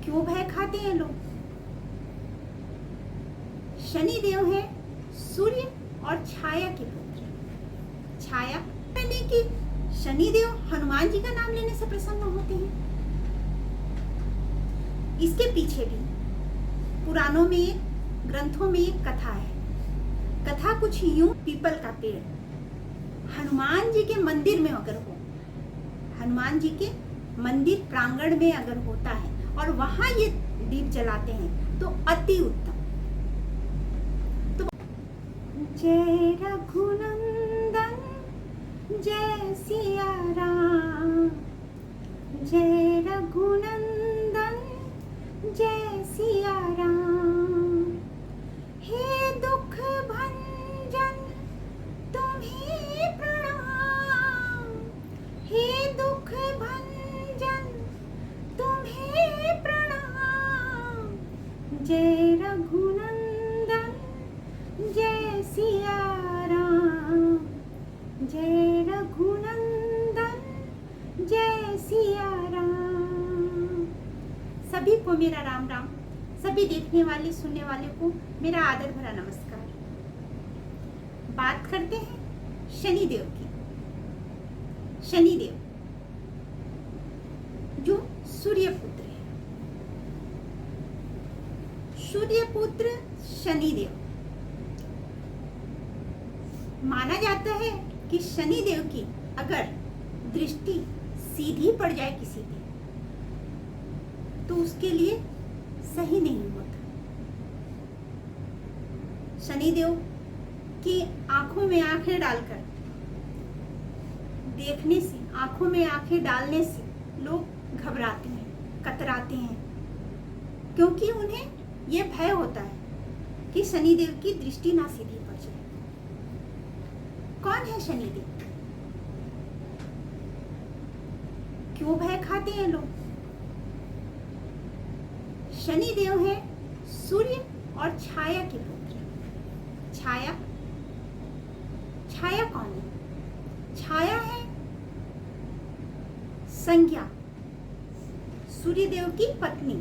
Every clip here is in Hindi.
क्यों भय खाते हैं लोग? शनि देव है सूर्य और छाया के पुत्र। छाया यानी कि शनि देव हनुमान जी का नाम लेने से प्रसन्न होते हैं। इसके पीछे भी पुराणों में, ग्रंथों में एक कथा है। कथा कुछ यूं, पीपल का पेड़ हनुमान जी के मंदिर में अगर हो, हनुमान जी के मंदिर प्रांगण में अगर होता है और वहां ये दीप जलाते हैं तो अति उत्तम। तो जय रघुनंदन जय सिया राम, जय रघुनंदन जय सिया राम। हे दुख भंजन तुम्हें प्रणाम, हे दुख भंजन तुम्हें प्रणाम। जय रघुनंदन जय सिया राम, जय रघुनंदन जय सिया राम। सभी को मेरा राम राम, सभी देखने वाले सुनने वाले को मेरा आदर भरा नमस्कार। बात करते हैं शनिदेव की। शनिदेव जो सूर्य पुत्र है, सूर्य पुत्र शनिदेव। माना जाता है कि शनिदेव की अगर दृष्टि सीधी पड़ जाए किसी पे तो उसके लिए सही नहीं होता। शनिदेव की आंखों में आंखें डालकर देखने से, आंखों में आंखें डालने से लोग घबराते हैं, कतराते हैं, क्योंकि उन्हें यह भय होता है कि शनिदेव की दृष्टि ना सीधी पड़ जाए। कौन है शनिदेव? क्यों भय खाते हैं लोग? शनिदेव है सूर्य और छाया के पुत्र। छाया, छाया कौन है? छाया है संज्ञा, सूर्यदेव की पत्नी,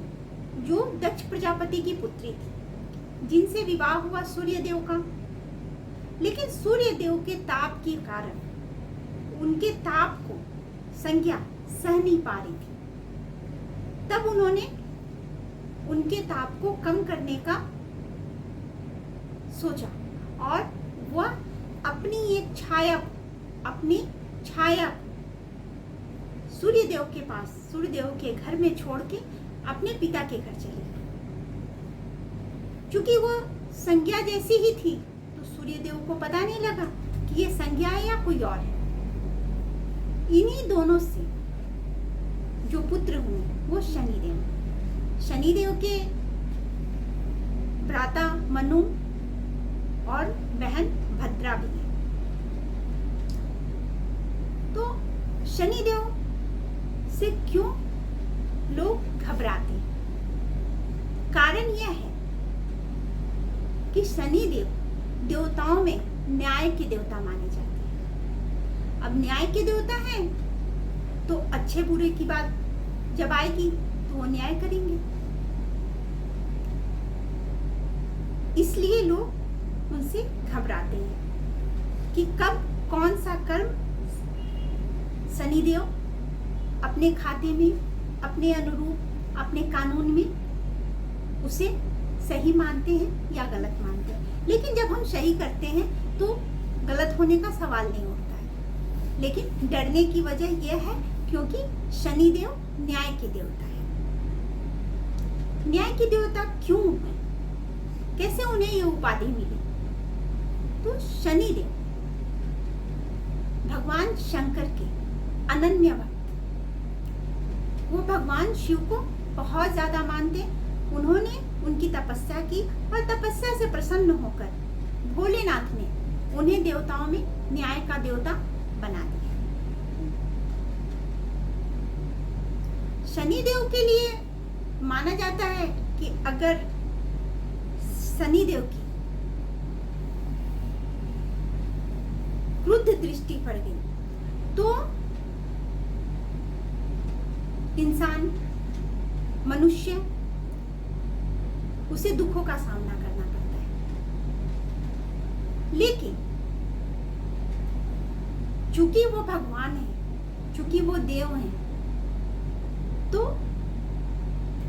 जो दक्ष प्रजापति की पुत्री थी, जिनसे विवाह हुआ सूर्यदेव का। लेकिन सूर्यदेव के ताप के कारण उनके ताप को संज्ञा सह नहीं पा रही थी। तब उन्होंने उनके ताप को कम करने का सोचा और वह अपनी एक छाया, अपनी छाया सूर्यदेव के पास, सूर्यदेव के घर में छोड़ के अपने पिता के घर चले गए। क्योंकि वो संज्ञा जैसी ही थी तो सूर्यदेव को पता नहीं लगा कि ये संज्ञा है या कोई और है। इन्हीं दोनों से जो पुत्र हुए वो शनिदेव। शनिदेव के भ्राता मनु और बहन भद्रा भी है। तो शनिदेव से क्यों लोग घबराते हैं? कारण यह है कि शनिदेव देवताओं में न्याय के देवता माने जाते हैं। अब न्याय के देवता हैं तो अच्छे बुरे की बात जब आएगी तो वो न्याय करेंगे। इसलिए लोग उनसे घबराते हैं कि कब कौन सा कर्म शनिदेव अपने खाते में, अपने अनुरूप, अपने कानून में उसे सही मानते हैं या गलत मानते हैं। लेकिन जब हम सही करते हैं तो गलत होने का सवाल नहीं उठता है। लेकिन डरने की वजह यह है क्योंकि शनिदेव न्याय के देवता है। न्याय के देवता क्यों है? कैसे उन्हें ये उपाधि मिली? तो शनिदेव भगवान शंकर के अनन्य भक्त, वो भगवान शिव को बहुत ज्यादा मानते। उन्होंने उनकी तपस्या की और तपस्या से प्रसन्न होकर भोलेनाथ ने उन्हें देवताओं में न्याय का देवता बना दिया। शनिदेव के लिए माना जाता है कि अगर शनिदेव की क्रुद्ध दृष्टि पड़ गई तो इंसान मनुष्य उसे दुखों का सामना करना पड़ता है। लेकिन चूंकि वो भगवान है, चूंकि वो देव हैं, तो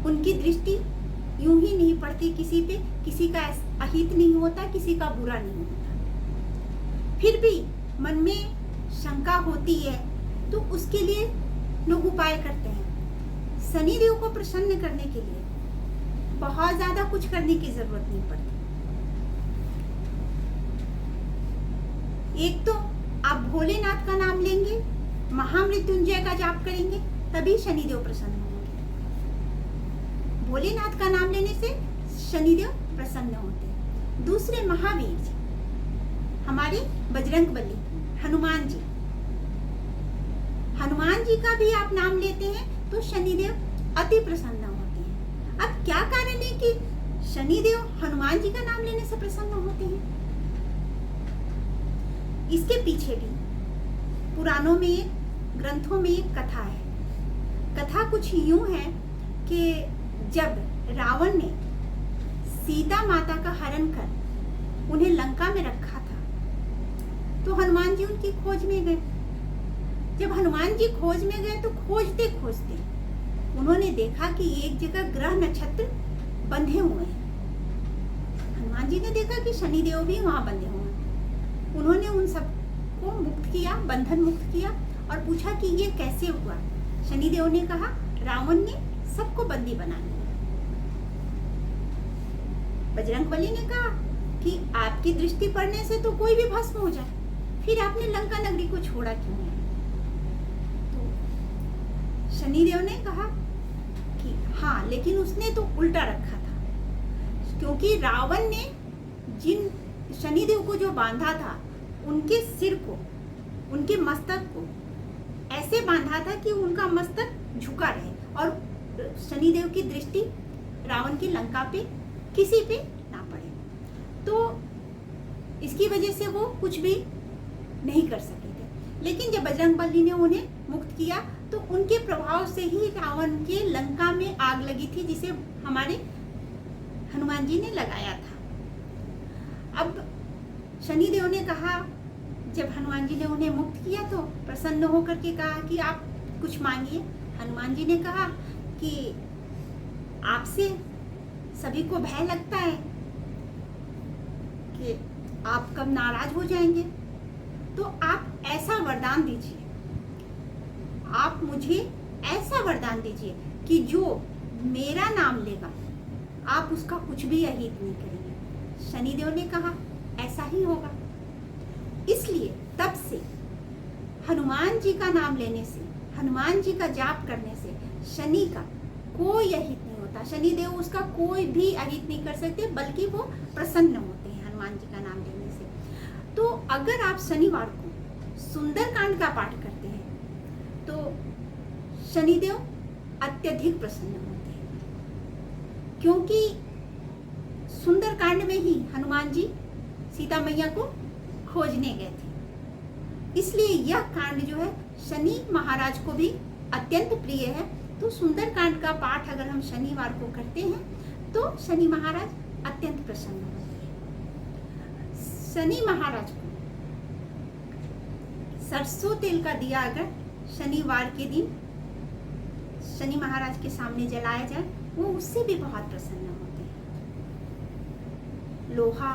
उनकी दृष्टि यूं ही नहीं पड़ती किसी पे, किसी का अहित नहीं होता, किसी का बुरा नहीं होता। फिर भी मन में शंका होती है तो उसके लिए लोग उपाय करते हैं। शनिदेव को प्रसन्न करने के लिए बहुत ज्यादा कुछ करने की जरूरत नहीं पड़ती। एक तो आप भोलेनाथ का नाम लेंगे, महामृत्युंजय का जाप करेंगे, तभी शनिदेव प्रसन्न होंगे। भोलेनाथ का नाम लेने से शनिदेव प्रसन्न होते हैं। दूसरे महावीर जी, हमारे बजरंगबली, हनुमान जी, हनुमान जी का भी आप नाम लेते हैं तो शनिदेव अति प्रसन्न होते हैं। अब क्या कारण है कि शनिदेव हनुमान जी का नाम लेने से प्रसन्न होते हैं? इसके पीछे भी पुराणों में, ग्रंथों में एक कथा है। कथा कुछ यूं है कि जब रावण ने सीता माता का हरण कर उन्हें लंका में रखा था, तो हनुमान जी उनकी खोज में गए। जब हनुमान जी खोज में गए तो खोजते खोजते उन्होंने देखा कि एक जगह ग्रह नक्षत्र बंधे हुए हैं। हनुमान जी ने देखा कि शनिदेव भी वहां बंधे हुए हैं। उन्होंने उन सबको मुक्त किया, बंधन मुक्त किया और पूछा कि ये कैसे हुआ। शनिदेव ने कहा, रावण ने सबको बंदी बना लिया। बजरंगबली ने कहा कि आपकी दृष्टि पड़ने से तो कोई भी भस्म हो जाए, फिर आपने लंका नगरी को छोड़ा क्यों है? तो शनिदेव ने कहा कि हाँ, लेकिन उसने तो उल्टा रखा था, क्योंकि रावण ने जिन शनिदेव को जो बांधा था, उनके सिर को, उनके मस्तक को ऐसे बांधा था कि उनका मस्तक झुका रहे और शनिदेव की दृष्टि रावण की लंका पे किसी पे ना पड़े। तो इसकी वजह से वो कुछ भी नहीं कर सके थे। लेकिन जब बजरंगबली ने उन्हें मुक्त किया तो उनके प्रभाव से ही रावण के लंका में आग लगी थी, जिसे हमारे हनुमान जी ने लगाया था। अब शनिदेव ने कहा, जब हनुमान जी ने उन्हें मुक्त किया तो प्रसन्न होकर के कहा कि आप कुछ मांगिए। हनुमान जी ने कहा कि आपसे सभी को भय लगता है कि आप कब नाराज हो जाएंगे, तो आप ऐसा वरदान दीजिए, आप मुझे ऐसा वरदान दीजिए कि जो मेरा नाम लेगा आप उसका कुछ भी अहित नहीं करेंगे। शनिदेव ने कहा ऐसा ही होगा। इसलिए तब से हनुमान जी का नाम लेने से, हनुमान जी का जाप करने से शनि का कोई अहित नहीं होता। शनिदेव उसका कोई भी अहित नहीं कर सकते, बल्कि वो प्रसन्न होते हैं हनुमान जी का नाम लेने से। तो अगर आप शनिवार को सुंदरकांड का पाठ करते हैं तो शनिदेव अत्यधिक प्रसन्न होते हैं, क्योंकि सुंदरकांड में ही हनुमान जी सीता मैया को खोजने गए थे। इसलिए यह कांड जो है शनि महाराज को भी अत्यंत प्रिय है। तो सुंदरकांड का पाठ अगर हम शनिवार को करते हैं तो शनि महाराज अत्यंत प्रसन्न होते हैं। शनि महाराज को सरसों तेल का दिया अगर शनिवार के दिन शनि महाराज के सामने जलाया जाए, वो उससे भी बहुत प्रसन्न होते हैं। लोहा,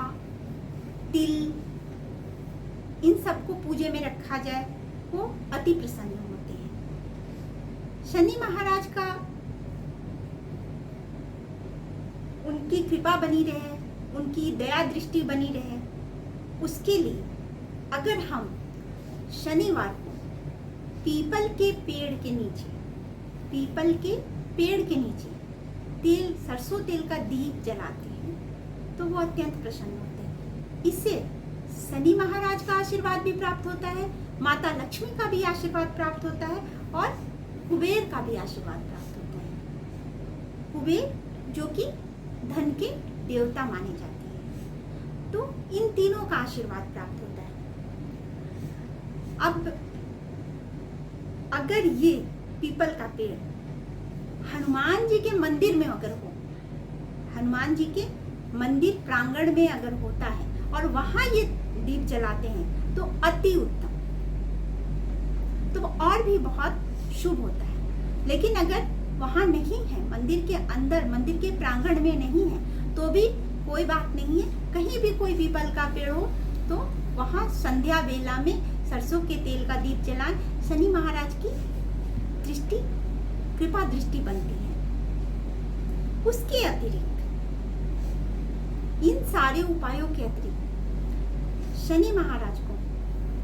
तिल, इन सबको पूजे में रखा जाए, वो अति प्रसन्न होते हैं। शनि महाराज का उनकी कृपा बनी रहे, उनकी दया दृष्टि बनी रहे, उसके लिए अगर हम शनिवार को पीपल के पेड़ के नीचे, पीपल के पेड़ के नीचे तेल, सरसों तेल का दीप जलाते हैं तो वो अत्यंत प्रसन्न होते हैं। इससे शनि महाराज का आशीर्वाद भी प्राप्त होता है, माता लक्ष्मी का भी आशीर्वाद प्राप्त होता है और कुबेर का भी आशीर्वाद प्राप्त होता है। कुबेर जो कि धन के देवता माने जाते हैं, तो इन तीनों का आशीर्वाद प्राप्त होता है। अब अगर ये पीपल का पेड़ हनुमान जी के मंदिर में अगर हो, हनुमान जी के मंदिर प्रांगण में अगर होता है और वहां ये दीप जलाते हैं तो अति उत्तम, तो और भी बहुत शुभ होता है। लेकिन अगर वहां नहीं है, मंदिर के अंदर, मंदिर के प्रांगण में नहीं है, तो भी कोई बात नहीं है। कहीं भी कोई पीपल का पेड़ हो तो वहां संध्या वेला में सरसों के तेल का दीप जलाएं। शनि महाराज की दृष्टि, कृपा दृष्टि बनती है। उसके अतिरिक्त, इन सारे उपायों के अतिरिक्त शनि महाराज को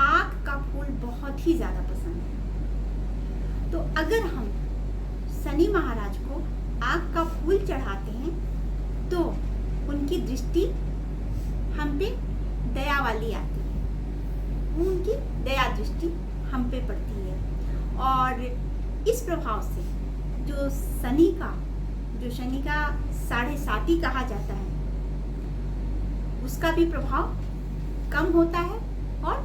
आग का फूल बहुत ही ज्यादा पसंद है। तो अगर हम शनि महाराज को आग का फूल चढ़ाते हैं तो उनकी दृष्टि हम पे दया वाली आती है, उनकी दया दृष्टि हम पे पड़ती है। और इस प्रभाव से जो शनि का 7.5 कहा जाता है, उसका भी प्रभाव कम होता है और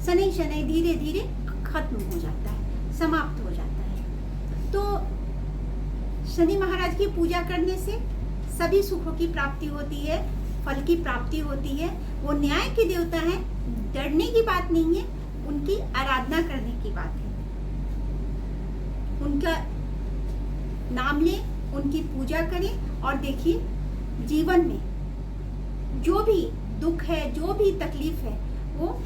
शनि धीरे धीरे खत्म हो जाता है, समाप्त हो जाता है। तो शनि महाराज की पूजा करने से सभी सुखों की प्राप्ति होती है, फल की प्राप्ति होती है। वो न्याय के देवता हैं, डरने की बात नहीं है, उनकी आराधना करने की बात है। उनका नाम लें, उनकी पूजा करें और देखिए जीवन में जो भी दुख है, जो भी तकलीफ है, वो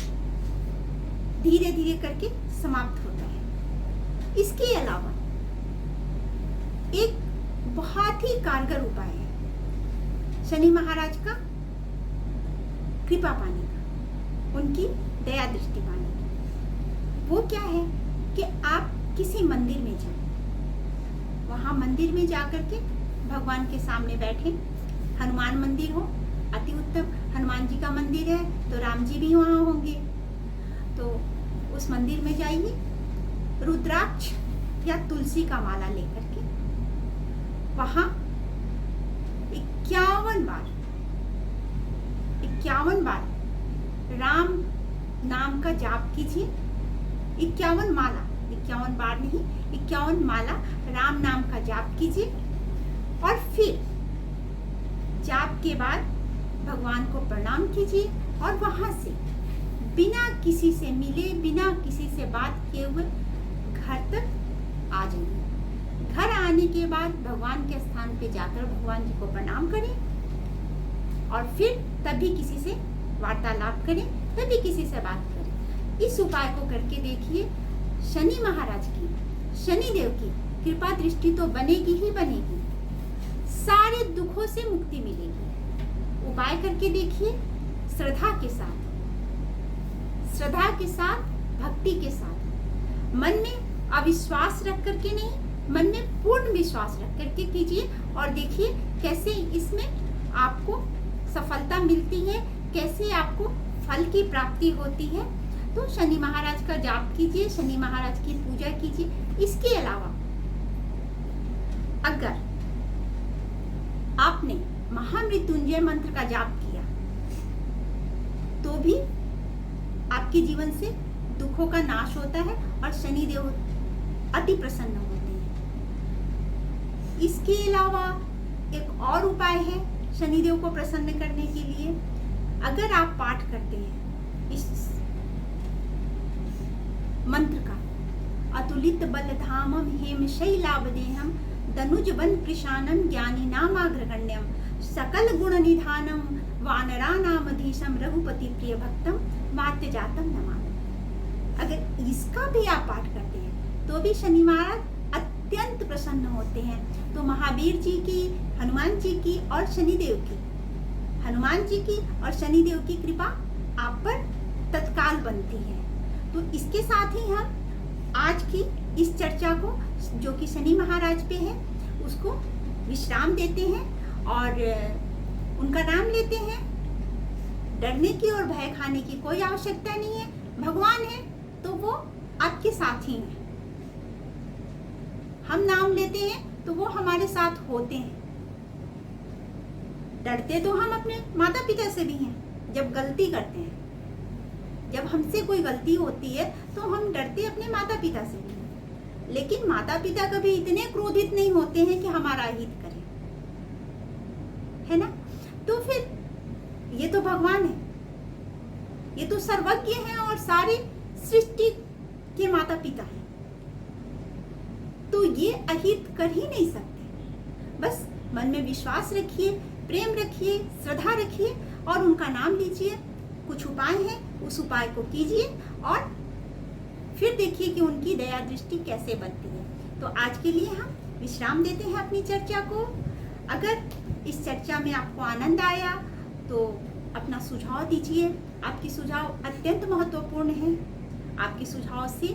धीरे धीरे करके समाप्त होता है। इसके अलावा एक बहुत ही कारगर उपाय है शनि महाराज का कृपा पाने का, उनकी दया दृष्टि पाने का। वो क्या है कि आप किसी मंदिर में जाएं, वहां मंदिर में जाकर के भगवान के सामने बैठे। हनुमान मंदिर हो अति उत्तम, हनुमान जी का मंदिर है तो राम जी भी वहां होंगे। तो उस मंदिर में जाइए, रुद्राक्ष या तुलसी का माला लेकर के वहां 51 बार राम नाम का जाप कीजिए। 51 माला, 51 बार नहीं, 51 माला राम नाम का जाप कीजिए। और फिर जाप के बाद भगवान को प्रणाम कीजिए और वहां से बिना किसी से मिले, बिना किसी से बात किए हुए घर तक आ जाइए। घर आने के बाद भगवान के स्थान पे जाकर भगवान जी को प्रणाम करें और फिर तभी किसी से वार्तालाप करें, तभी किसी से बात करें। इस उपाय को करके देखिए, शनि महाराज की, शनिदेव की कृपा दृष्टि तो बनेगी ही बनेगी, सारे दुखों से मुक्ति मिलेगी। उपाय करके देखिए, श्रद्धा के साथ, भक्ति के साथ, मन में अविश्वास रख करके नहीं, मन में पूर्ण विश्वास रख करके कीजिए और देखिए कैसे इसमें आपको सफलता मिलती है, कैसे आपको फल की प्राप्ति होती है। तो शनि महाराज का जाप कीजिए, शनि महाराज की पूजा कीजिए। इसके अलावा अगर आपने महामृत्युंजय मंत्र का जाप किया तो भी आपके जीवन से दुखों का नाश होता है और शनिदेव अति प्रसन्न होते हैं। इसके अलावा एक और उपाय है शनिदेव को प्रसन्न करने के लिए। अगर आप पाठ करते हैं इस मंत्र का, अतुलित बलधामम हेम शैलावदेहम दनुज वन कृशानम ज्ञानी नामाग्रगण्यम सकल गुण निधानम वानरानामधीशम रघुपति प्रिय भक्तम मात्य जातम नमामि। अगर इसका भी आप पाठ करते हैं तो भी शनि महाराज अत्यंत प्रसन्न होते हैं। तो महावीर जी की, हनुमान जी की और शनिदेव की, हनुमान जी की और शनिदेव की कृपा आप पर तत्काल बनती है। तो इसके साथ ही हम आज की इस चर्चा को, जो कि शनि महाराज पे है, उसको विश्राम देते हैं और उनका नाम लेते हैं। डरने की और भय खाने की कोई आवश्यकता नहीं है। भगवान है तो वो आपके साथ ही हैं। हम नाम लेते हैं तो वो हमारे साथ होते हैं। डरते तो हम अपने माता पिता से भी हैं जब गलती करते हैं। जब हमसे कोई गलती होती है तो हम डरते अपने माता पिता से भी हैं। लेकिन माता पिता कभी इतने क्रोधित नहीं होते हैं कि हमारा हित करें, है ना। तो फिर ये तो भगवान है, ये तो सर्वज्ञ हैं और सारे सृष्टि के माता पिता हैं, तो ये अहित कर ही नहीं सकते। बस मन में विश्वास रखिए, प्रेम रखिए, श्रद्धा रखिए और उनका नाम लीजिए। कुछ उपाय हैं, उस उपाय को कीजिए और फिर देखिए कि उनकी दया दृष्टि कैसे बनती है। तो आज के लिए हम विश्राम देते हैं अपनी चर्चा को। अगर इस चर्चा में आपको आनंद आया तो अपना सुझाव दीजिए। आपकी सुझाव अत्यंत महत्वपूर्ण है। आपके सुझाव से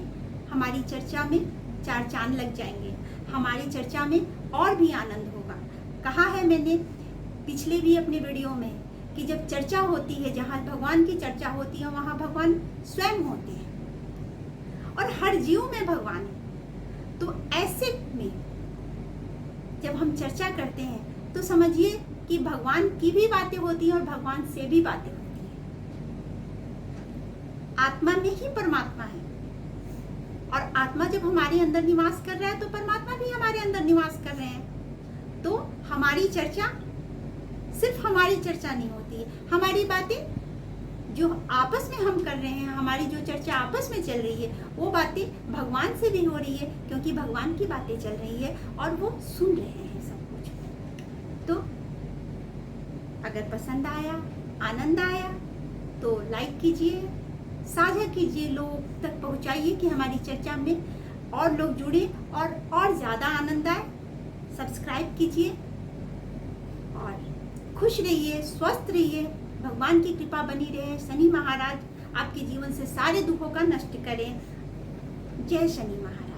हमारी चर्चा में चार चांद लग जाएंगे, हमारी चर्चा में और भी आनंद होगा। कहा है मैंने पिछले भी अपने वीडियो में कि जब चर्चा होती है, जहाँ भगवान की चर्चा होती है, वहाँ भगवान स्वयं होते हैं और हर जीव में भगवान है। तो ऐसे में जब हम चर्चा करते हैं तो समझिए कि भगवान की भी बातें होती हैं और भगवान से भी बातें होती हैं। आत्मा में ही परमात्मा है और आत्मा जब हमारे अंदर निवास कर रहा है तो परमात्मा भी हमारे अंदर निवास कर रहे हैं। तो हमारी चर्चा सिर्फ हमारी चर्चा नहीं होती है, हमारी बातें जो आपस में हम कर रहे हैं, हमारी जो चर्चा आपस में चल रही है, वो बातें भगवान से भी हो रही है, क्योंकि भगवान की बातें चल रही है और वो सुन रहे हैं सब कुछ। तो अगर पसंद आया, आनंद आया तो लाइक कीजिए, साझा कीजिए, लोग तक पहुंचाइए कि हमारी चर्चा में और लोग जुड़े और ज़्यादा आनंद आए। सब्सक्राइब कीजिए और खुश रहिए, स्वस्थ रहिए, भगवान की कृपा बनी रहे। शनि महाराज आपके जीवन से सारे दुखों का नष्ट करें। जय शनि महाराज।